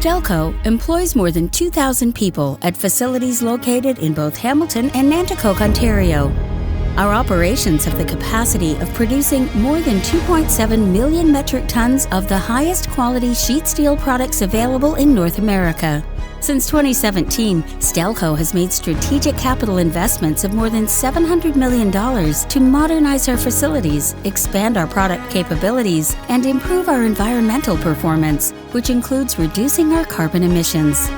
Stelco employs more than 2,000 people at facilities located in both Hamilton and Nanticoke, Ontario. Our operations have the capacity of producing more than 2.7 million metric tons of the highest quality sheet steel products available in North America. Since 2017, Stelco has made strategic capital investments of more than $700 million to modernize our facilities, expand our product capabilities, and improve our environmental performance, which includes reducing our carbon emissions.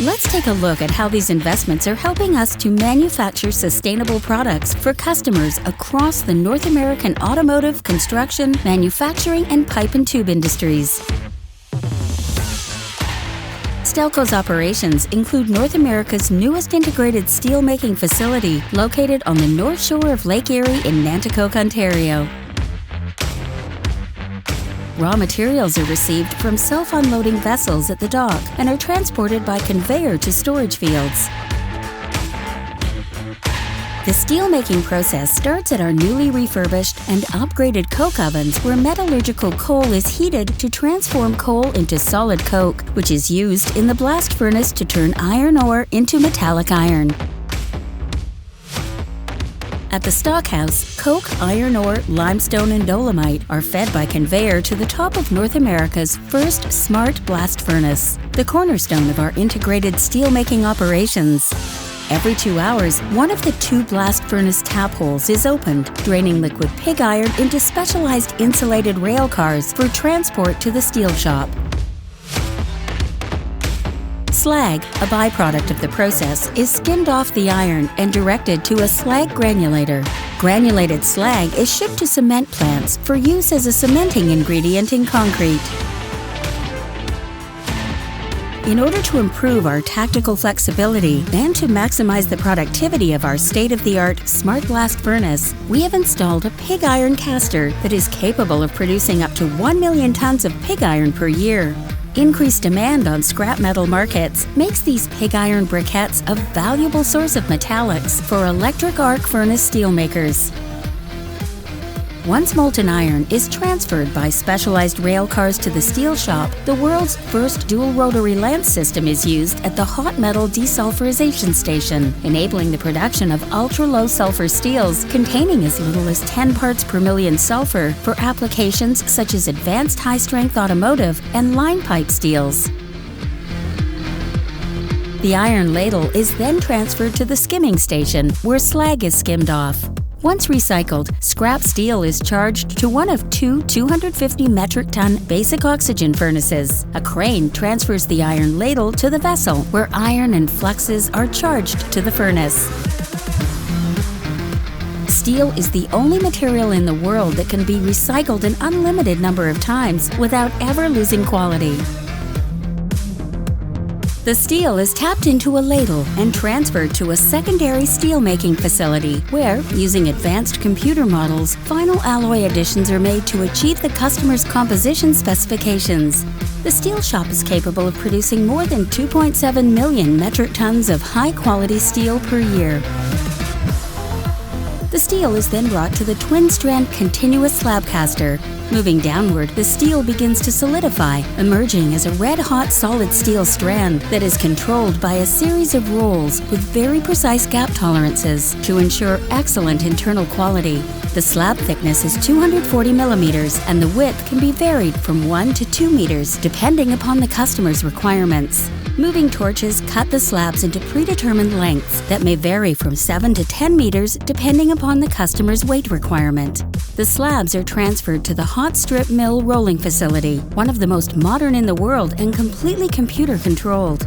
Let's take a look at how these investments are helping us to manufacture sustainable products for customers across the North American automotive, construction, manufacturing, and pipe and tube industries. Stelco's operations include North America's newest integrated steel-making facility located on the north shore of Lake Erie in Nanticoke, Ontario. Raw materials are received from self-unloading vessels at the dock and are transported by conveyor to storage fields. The steel-making process starts at our newly refurbished and upgraded coke ovens, where metallurgical coal is heated to transform coal into solid coke, which is used in the blast furnace to turn iron ore into metallic iron. At the stockhouse, coke, iron ore, limestone, and dolomite are fed by conveyor to the top of North America's first smart blast furnace, the cornerstone of our integrated steelmaking operations. Every 2 hours, one of the 2 blast furnace tap holes is opened, draining liquid pig iron into specialized insulated rail cars for transport to the steel shop. Slag, a byproduct of the process, is skimmed off the iron and directed to a slag granulator. Granulated slag is shipped to cement plants for use as a cementing ingredient in concrete. In order to improve our tactical flexibility and to maximize the productivity of our state-of-the-art Smart Blast furnace, we have installed a pig iron caster that is capable of producing up to 1 million tons of pig iron per year. Increased demand on scrap metal markets makes these pig iron briquettes a valuable source of metallics for electric arc furnace steelmakers. Once molten iron is transferred by specialized rail cars to the steel shop, the world's first dual rotary lance system is used at the hot metal desulfurization station, enabling the production of ultra-low sulfur steels containing as little as 10 parts per million sulfur for applications such as advanced high-strength automotive and line pipe steels. The iron ladle is then transferred to the skimming station, where slag is skimmed off. Once recycled, scrap steel is charged to one of 2 250 metric ton basic oxygen furnaces. A crane transfers the iron ladle to the vessel, where iron and fluxes are charged to the furnace. Steel is the only material in the world that can be recycled an unlimited number of times without ever losing quality. The steel is tapped into a ladle and transferred to a secondary steelmaking facility where, using advanced computer models, final alloy additions are made to achieve the customer's composition specifications. The steel shop is capable of producing more than 2.7 million metric tons of high-quality steel per year. The steel is then brought to the twin-strand continuous slab caster. Moving downward, the steel begins to solidify, emerging as a red-hot solid steel strand that is controlled by a series of rolls with very precise gap tolerances to ensure excellent internal quality. The slab thickness is 240 millimeters, and the width can be varied from 1 to 2 meters, depending upon the customer's requirements. Moving torches cut the slabs into predetermined lengths that may vary from 7 to 10 meters depending upon the customer's weight requirement. The slabs are transferred to the hot strip mill rolling facility, one of the most modern in the world and completely computer controlled.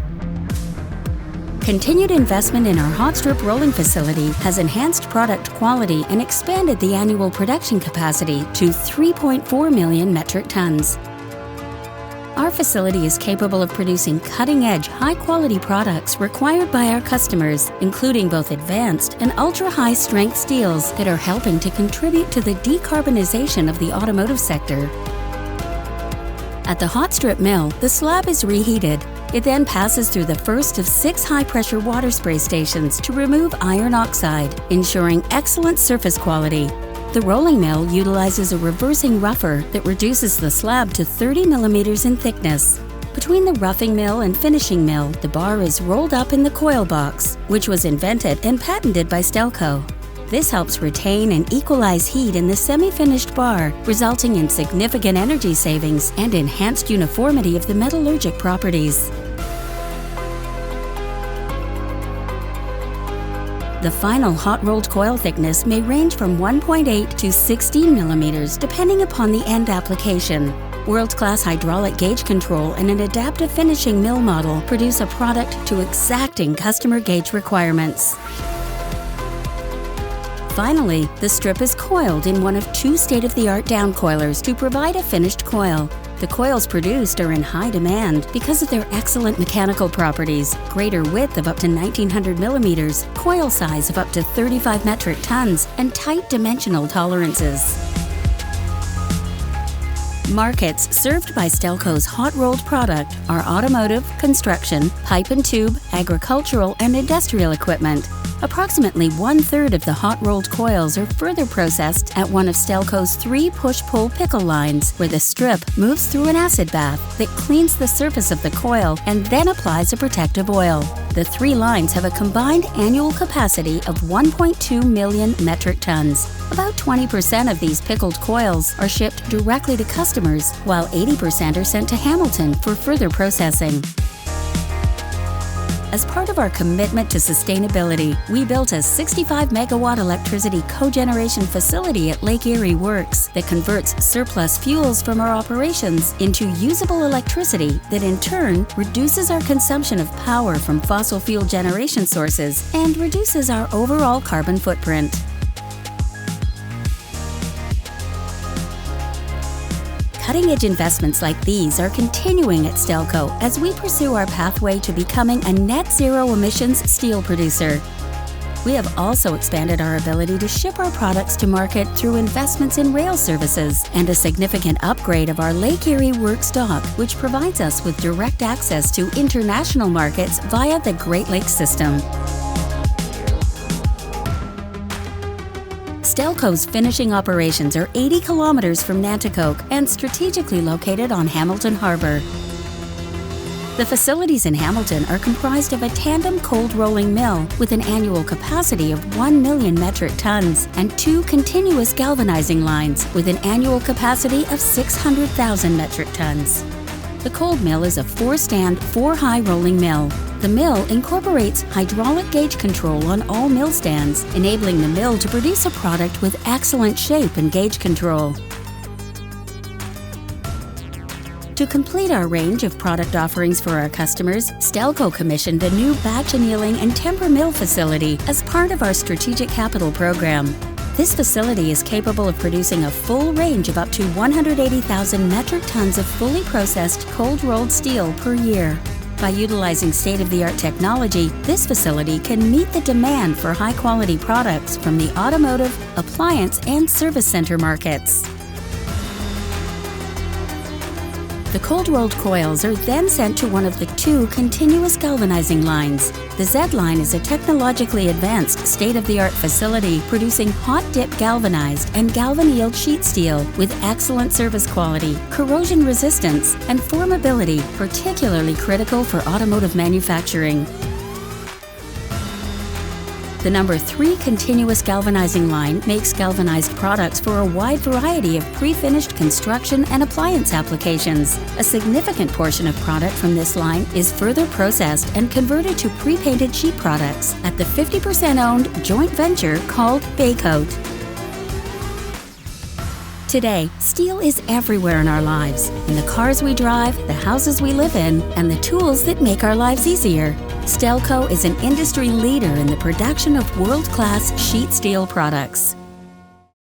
Continued investment in our hot strip rolling facility has enhanced product quality and expanded the annual production capacity to 3.4 million metric tons. Our facility is capable of producing cutting-edge, high-quality products required by our customers, including both advanced and ultra-high-strength steels that are helping to contribute to the decarbonization of the automotive sector. At the hot strip mill, the slab is reheated. It then passes through the first of 6 high-pressure water spray stations to remove iron oxide, ensuring excellent surface quality. The rolling mill utilizes a reversing rougher that reduces the slab to 30 millimeters in thickness. Between the roughing mill and finishing mill, the bar is rolled up in the coil box, which was invented and patented by Stelco. This helps retain and equalize heat in the semi-finished bar, resulting in significant energy savings and enhanced uniformity of the metallurgic properties. The final hot-rolled coil thickness may range from 1.8 to 16 millimeters depending upon the end application. World-class hydraulic gauge control and an adaptive finishing mill model produce a product to exacting customer gauge requirements. Finally, the strip is coiled in one of 2 state-of-the-art down coilers to provide a finished coil. The coils produced are in high demand because of their excellent mechanical properties, greater width of up to 1900 millimeters, coil size of up to 35 metric tons, and tight dimensional tolerances. Markets served by Stelco's hot-rolled product are automotive, construction, pipe and tube, agricultural, and industrial equipment. Approximately 1/3 of the hot-rolled coils are further processed at one of Stelco's 3 push-pull pickle lines, where the strip moves through an acid bath that cleans the surface of the coil and then applies a protective oil. The 3 lines have a combined annual capacity of 1.2 million metric tons. About 20% of these pickled coils are shipped directly to customers, while 80% are sent to Hamilton for further processing. As part of our commitment to sustainability, we built a 65 megawatt electricity cogeneration facility at Lake Erie Works that converts surplus fuels from our operations into usable electricity that in turn reduces our consumption of power from fossil fuel generation sources and reduces our overall carbon footprint. Cutting-edge investments like these are continuing at Stelco as we pursue our pathway to becoming a net-zero emissions steel producer. We have also expanded our ability to ship our products to market through investments in rail services and a significant upgrade of our Lake Erie Works dock, which provides us with direct access to international markets via the Great Lakes system. Stelco's finishing operations are 80 kilometers from Nanticoke and strategically located on Hamilton Harbour. The facilities in Hamilton are comprised of a tandem cold rolling mill with an annual capacity of 1 million metric tons and 2 continuous galvanizing lines with an annual capacity of 600,000 metric tons. The cold mill is a 4-stand, 4-high rolling mill. The mill incorporates hydraulic gauge control on all mill stands, enabling the mill to produce a product with excellent shape and gauge control. To complete our range of product offerings for our customers, Stelco commissioned a new batch annealing and temper mill facility as part of our strategic capital program. This facility is capable of producing a full range of up to 180,000 metric tons of fully processed cold-rolled steel per year. By utilizing state-of-the-art technology, this facility can meet the demand for high-quality products from the automotive, appliance, and service center markets. The cold-rolled coils are then sent to one of the 2 continuous galvanizing lines. The Z line is a technologically advanced state-of-the-art facility producing hot-dip galvanized and galvannealed sheet steel with excellent service quality, corrosion resistance, and formability, particularly critical for automotive manufacturing. The number 3 continuous galvanizing line makes galvanized products for a wide variety of pre-finished construction and appliance applications. A significant portion of product from this line is further processed and converted to pre-painted sheet products at the 50% owned joint venture called Baycoat. Today, steel is everywhere in our lives, in the cars we drive, the houses we live in, and the tools that make our lives easier. Stelco is an industry leader in the production of world-class sheet steel products.